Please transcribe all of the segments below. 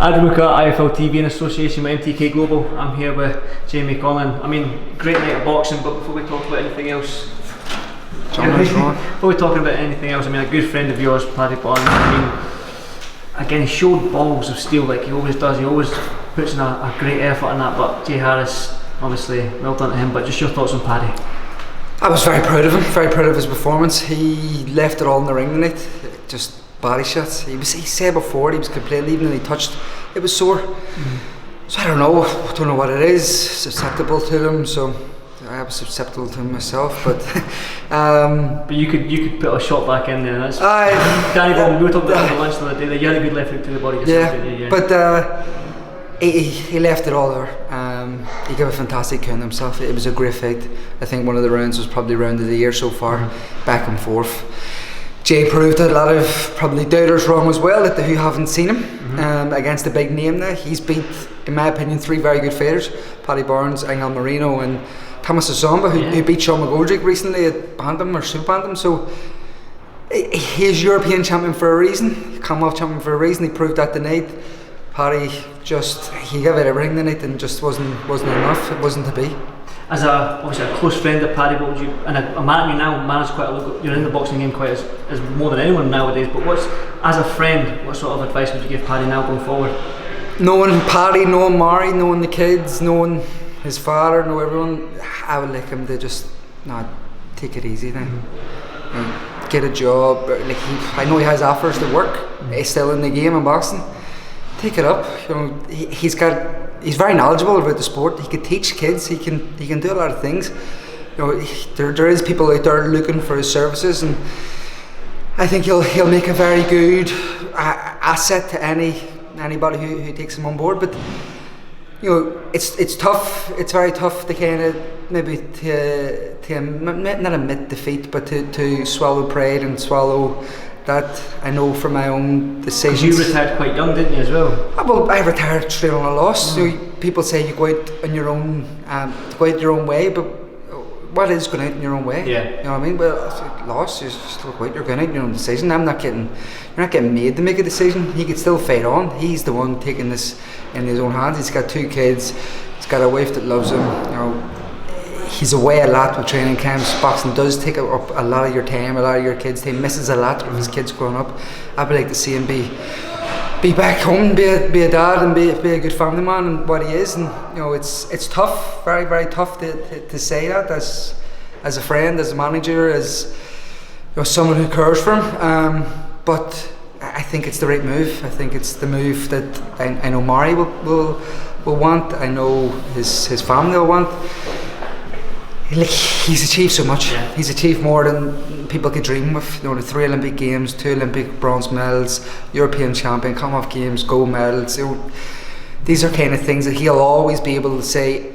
Adam McCART, IFL TV in association with MTK Global. I'm here with Jamie Conlan. I mean, great night of boxing, but before we talk about anything else, before we talking about anything else, I mean, a good friend of yours, Paddy Barnes, I mean, again, he showed balls of steel like he always does. He always puts in a great effort in that, but Jay Harris, obviously, well done to him. But just your thoughts on Paddy? I was very proud of him, very proud of his performance. He left it all in the ring tonight, just body shots. He said before he was completely, even when he touched, it was sore. So I don't know what it is, susceptible to them, so I was susceptible to him myself, but but you could put a shot back in there. That's Danny Ball, we were talking about the lunch the other day, that you had a good left hook to the body yourself, didn't you? But he left it all there. He gave a fantastic count himself. It was a great fight. I think one of the rounds was probably round of the year so far, back and forth. Jay proved a lot of probably doubters wrong as well, that who haven't seen him against a big name there. He's beat, in my opinion, 3 very good fighters: Paddy Barnes, Angel Marino and Thomas Azamba, who beat Sean McGoldrick recently at Bantam or Super Bantam. So he's European champion for a reason, Commonwealth champion for a reason. He proved that tonight. Paddy he gave it everything tonight and just wasn't enough. It wasn't to be. As obviously a close friend of Paddy, what would you, and a man you now manage quite a lot, you're in the boxing game quite as more than anyone nowadays, but as a friend, what sort of advice would you give Paddy now going forward? Knowing Paddy, knowing Mari, knowing the kids, knowing his father, know everyone, I would like him to just take it easy then. Get a job. Like I know he has offers to work. He's still in the game in boxing. Take it up. You know, he's very knowledgeable about the sport. He can teach kids. He can do a lot of things. You know, there is people out there looking for his services, and I think he'll make a very good asset to anybody who takes him on board. But you know, it's tough. It's very tough to kind of maybe to not admit defeat, but to swallow pride and swallow that. I know from my own decisions. You retired quite young, didn't you, as well? Well, I retired straight on a loss. So people say you go out on your own, your own way, but what is going out in your own way? Yeah. You know what I mean? Well, loss, you still go out. You're going out in your own decision. You're not getting made to make a decision. He could still fight on. He's the one taking this in his own hands. He's got 2 kids. He's got a wife that loves him. You know, he's away a lot with training camps. Boxing does take up a lot of your time, a lot of your kids' time. Misses a lot of his kids growing up. I'd like to see him be back home, be a dad, and be a good family man, and what he is. And you know, it's tough, very very tough to say that as a friend, as a manager, as you know, someone who cares for him. But I think it's the right move. I think it's the move that I know Mari will want. I know his family will want. Like, he's achieved so much. Yeah. He's achieved more than people could dream of. You know, the 3 Olympic Games, 2 Olympic bronze medals, European champion, Commonwealth Games, gold medals. You know, these are kind of things that he'll always be able to say,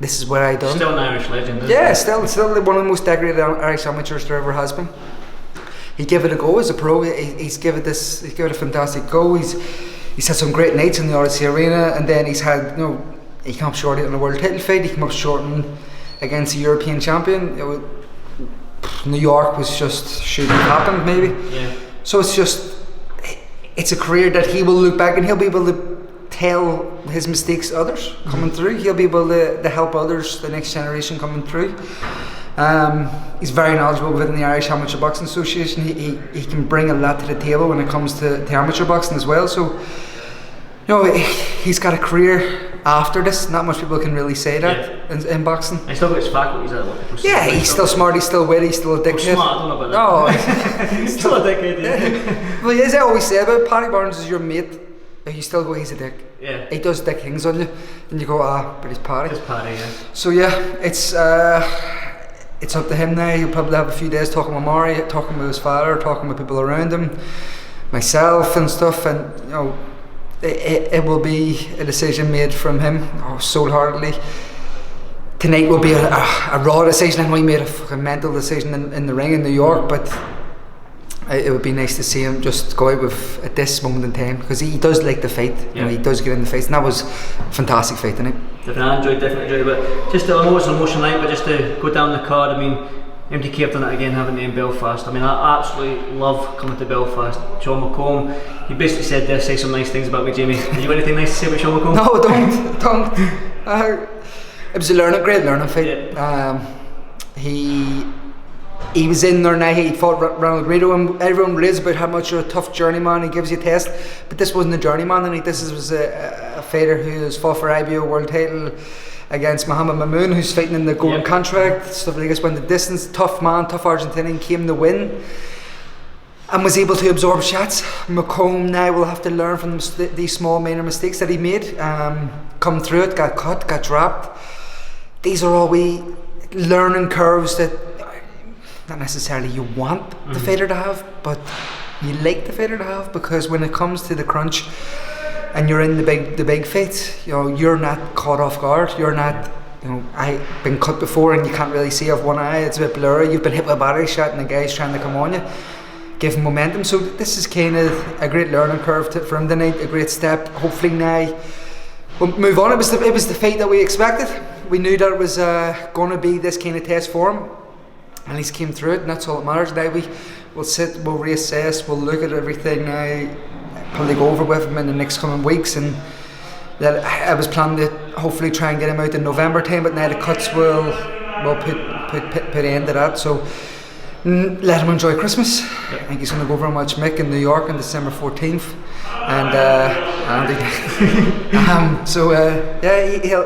this is what I done. Still an Irish legend, isn't he? Still one of the most decorated Irish amateurs there ever has been. He gave it a go as a pro. He's given it a fantastic go. He's had some great nights in the Odyssey Arena, and then he's had, you know, he came up short in a world title fight. He came up short against a European champion. New York was just shouldn't have happened, maybe. Yeah. So it's a career that he will look back and he'll be able to tell his mistakes to others coming through. He'll be able to help others, the next generation coming through. He's very knowledgeable within the Irish Amateur Boxing Association. He can bring a lot to the table when it comes to amateur boxing as well. So, you know, he's got a career after this. Not much people can really say that in boxing. He's still got his faculties out of it. Yeah, he's still smart, he's still witty, he's still a dickhead. Smart, I don't know about that. No, he's still a dickhead, yeah. Well, as I always say about Paddy Barnes, is your mate, you still go, he's a dick. Yeah. He does dick things on you, and you go, but he's Paddy. It's Paddy, yeah. So yeah, it's up to him now. He'll probably have a few days talking with Mari, talking with his father, talking with people around him, myself and stuff, and you know, it will be a decision made from him, soul-heartedly. Tonight will be a raw decision. I know he made a fucking mental decision in the ring in New York, but it would be nice to see him just go out with at this moment in time, because he does like the fight. Yeah. You know, he does get in the fights, and that was a fantastic fight tonight. Definitely enjoyed, but just I know it's an emotional night, but just to go down the card, I mean, MTK have done it again, haven't they, in Belfast? I mean, I absolutely love coming to Belfast. Sean McComb, he basically said there, say some nice things about me, Jamie. Have you got anything nice to say about Sean McComb? No, don't. It was a great learning fight. Yeah. He was in there now, he fought Ronald Rito, and everyone raves about how much you're a tough journeyman, he gives you a test, but this wasn't a journeyman, and this was a fighter who has fought for IBO world title against Mohammed Mamoun, who's fighting in the golden contract, stuff like this, went the distance, tough man, tough Argentinian, came to win, and was able to absorb shots. McComb now will have to learn from these small minor mistakes that he made, come through it, got cut, got dropped. These are all wee learning curves that not necessarily you want the fighter to have, but you like the fighter to have, because when it comes to the crunch and you're in the big fight, you know, you're not caught off guard. You're not, you know, I've been cut before and you can't really see off one eye, it's a bit blurry, you've been hit with a battery shot and the guy's trying to come on you, give him momentum. So this is kind of a great learning curve for him tonight, a great step. Hopefully now we'll move on. It was the fight that we expected. We knew that it was going to be this kind of test for him, and he's came through it, and that's all that matters. Now we'll sit, we'll reassess, we'll look at everything now, probably go over with him in the next coming weeks, and that I was planning to hopefully try and get him out in November time, but now the cuts will put an end to that. So let him enjoy Christmas. I think he's going to go over and watch Mick in New York on December 14th, and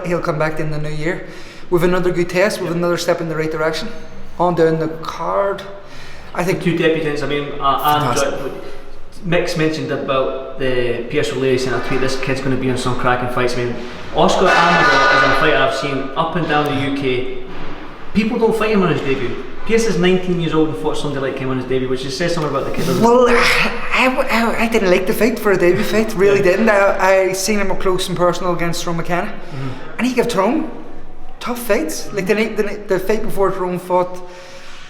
he'll come back in the new year with another good test, with another step in the right direction. On down the card, I think 2 debutants. I mean, Mick's mentioned about the Pierce O'Leary saying a tweet, this kid's going to be in some cracking fights. I mean, Oscar Amador is a fighter I've seen up and down the UK. People don't fight him on his debut. Pierce is 19 years old and fought somebody like him on his debut, which just says something about the kid. Well, I didn't like the fight for a debut fight, really didn't. I seen him up close and personal against Tyrone McKenna, and he gave Tyrone tough fights. Like the fight before Tyrone fought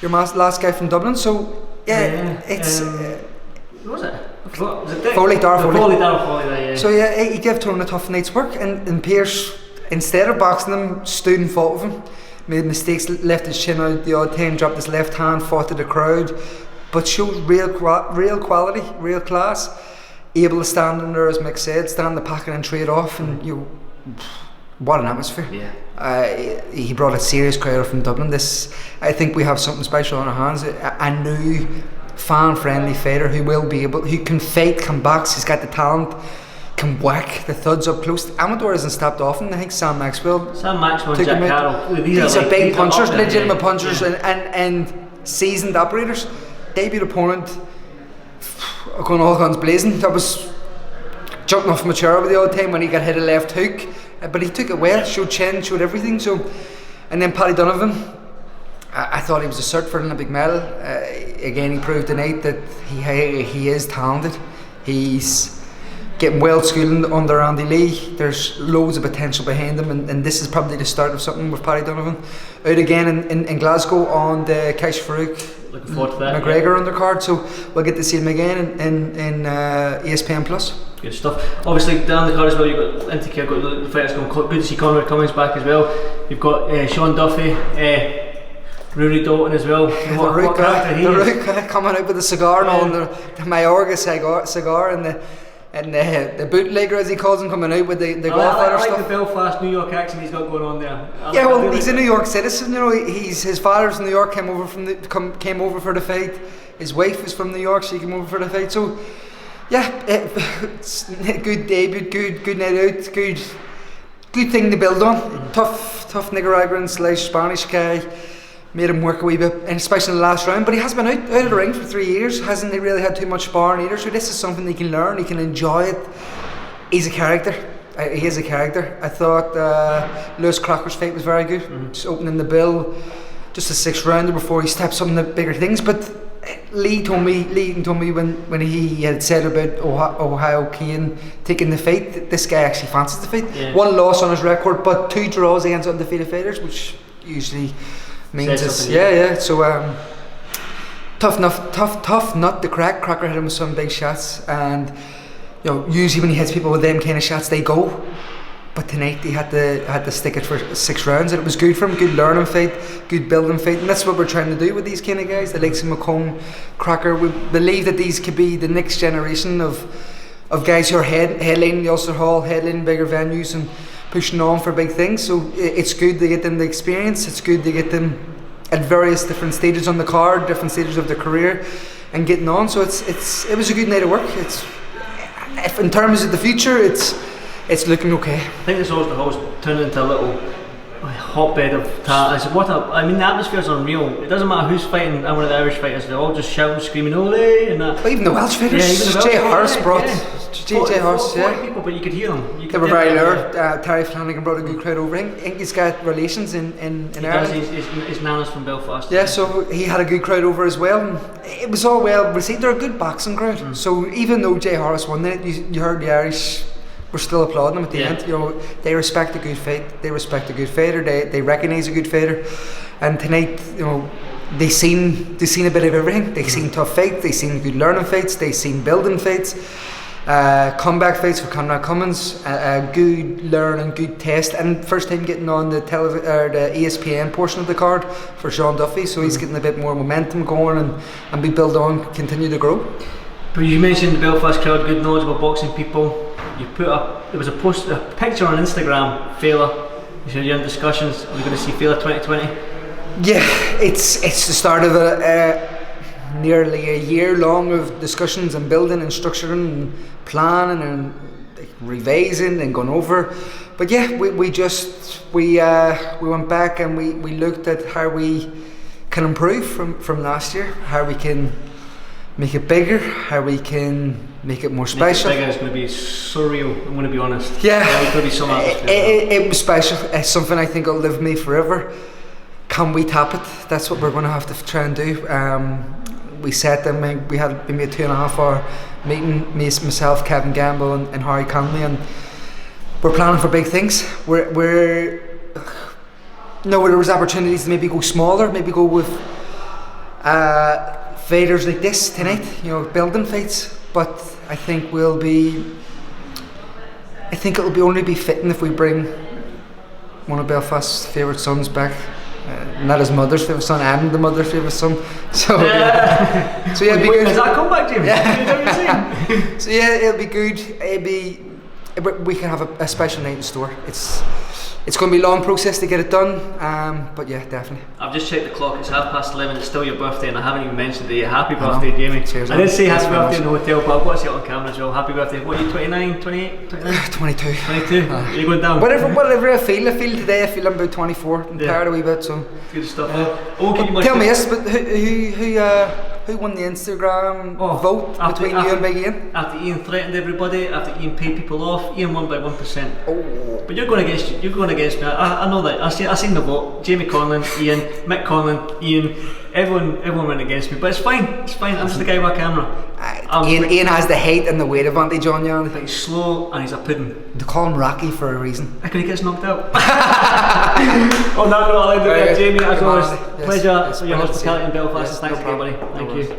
your last guy from Dublin. So it's what was it? Was it Feile? Yeah. So he gave Tyrone a tough night's work, and Pierce, instead of boxing him, stood and fought with him. Made mistakes, left his chin out the odd time, dropped his left hand, fought to the crowd, but showed real quality, real class. Able to stand in there, as Mick said, stand in the pocket and trade off, and what an atmosphere. Yeah. He brought a serious crowd from Dublin. I think we have something special on our hands. A new fan-friendly fighter who can fight, can box, he's got the talent, can whack the thuds up close. Amador hasn't stopped often. I think Sam Maxwell and Jack Carroll. These are big punchers, legitimate punchers, and seasoned operators. Debut opponent, going all guns blazing. That was jumping off from a chair over the old time when he got hit a left hook, but he took it well, showed chin, showed everything. So, and then Paddy Donovan, I thought he was a cert for an Olympic medal. Again, he proved tonight that he is talented. He's getting well schooled under Andy Lee. There's loads of potential behind him, and this is probably the start of something with Paddy Donovan. Out again in Glasgow on the Kaish Farouk looking forward to that, McGregor undercard, so we'll get to see him again in ESPN Plus. Good stuff. Obviously down the card as well, you've got MTK, got the fighters going. Good to see Conrad Cummings back as well. You've got Sean Duffy, Rory Dalton as well. What character he is. Coming out with the cigar and all, and the Mayorga cigar and the bootlegger, as he calls him, coming out with the Godfather stuff. I like stuff. the Belfast, New York accent he's got going on there. He's a New York citizen. You know, his father's from New York. Came over for the fight. His wife is from New York. She came over for the fight. So, it's good debut, good night out, good thing to build on. Tough Nicaraguan / Spanish guy. Made him work a wee bit, and especially in the last round. But he has been out of the ring for 3 years. Hasn't really had too much sparring either. So this is something he can learn. He can enjoy it. He's a character. He is a character. I thought Lewis Crocker's fight was very good. Just opening the bill, just a 6th rounder before he steps up in the bigger things. But Lee told me when he had said about Ohio Kane taking the fight, that this guy actually fancies the fight. Yeah. 1 loss on his record, but 2 draws against undefeated fighters, which usually means it's So tough nut to crack. Crocker hit him with some big shots, and usually when he hits people with them kind of shots, they go. But tonight he had to stick it for 6 rounds, and it was good for him. Good learning fight, good building fight, and that's what we're trying to do with these kind of guys. The likes of McComb, Cracker. We believe that these could be the next generation of guys who are headlining the Ulster Hall, headlining bigger venues, and pushing on for big things. So it's good to get them the experience. It's good to get them at various different stages on the card, different stages of their career, and getting on. So it was a good night of work. If in terms of the future, it's looking okay. I think this Ulster Hall's turned into a little hotbed of talent. I mean, the atmosphere's unreal. It doesn't matter who's fighting one of the Irish fighters, they're all just shouting, screaming, "Ole!" and that. Well, even the Welsh fighters. Yeah, even the Jay Welsh Harris brought. Jay Harris, 40 people, but you could hear them. They were very loud. Terry Flanagan brought a good crowd over. I think he's got relations in Ireland. His nana's from Belfast. Yeah, so he had a good crowd over as well. And it was all well received. They're a good boxing crowd. So even though Jay Harris won it, you heard the Irish were still applauding him at the end. You know, they respect a good fight. They respect a good fighter. They recognise a good fighter. And tonight, you know, they seen a bit of everything. They seen tough fights. They seen good learning fights. They seen building fights. Comeback fights for Conlan Cummins. A good learning, good test, and first time getting on the the ESPN portion of the card for Sean Duffy. So he's getting a bit more momentum going and be built on, continue to grow. But you mentioned the Belfast crowd, good knowledgeable boxing people. You put up, there was a picture on Instagram, Feile. You said you're in discussions. Are we going to see Feile 2020? Yeah, it's the start of nearly a year long of discussions and building and structuring and planning and revising and going over. But yeah, we went back and we looked at how we can improve from last year, how we can make it bigger, how we can make it more special. It's going to be surreal, I'm going to be honest. Yeah, it's going to be some atmosphere. It was special. It's something I think will live with me forever. Can we tap it? That's what we're going to have to try and do. We set them. We had maybe a 2.5 hour meeting. Myself, Kevin Gamble, and Harry Conley, and we're planning for big things. There was opportunities to maybe go smaller, maybe go with fighters like this tonight. You know, building fights. But I think it'll be only be fitting if we bring one of Belfast's favourite sons back. Not his mother's favourite son, and the mother's favourite son. So it'll be good. Does that come back to you? Yeah. So yeah, it'll be good. We can have a special night in store. It's going to be a long process to get it done, but yeah, definitely. I've just checked the clock, it's 11:30, it's still your birthday, and I haven't even mentioned it. Happy birthday, Jamie. Cheers, I did say happy birthday in the hotel, but I've got to say it on camera as well. Happy birthday. What are you, 29, 28, 29? 22. 22? Are you going down? Whatever I feel today, I feel I'm about 24. I'm tired a wee bit, so. Good stuff. Tell me this, but who won the Instagram vote between you and Big Ian? After Ian threatened everybody, after Ian paid people off, Ian won by 1%. Oh. But you're going against me. I know that. I seen the vote. Jamie Conlan, Ian, Mick Conlan, Ian. Everyone went against me, but it's fine. It's fine. I'm just the guy with a camera. Ian has the height and the weight advantage on you. He's slow and he's a pudding. They call him Rocky for a reason. I could he gets knocked out. On that note, I'll end it there, Jamie. As always, pleasure for your hospitality in Belfast. Thanks again, buddy. Thank you.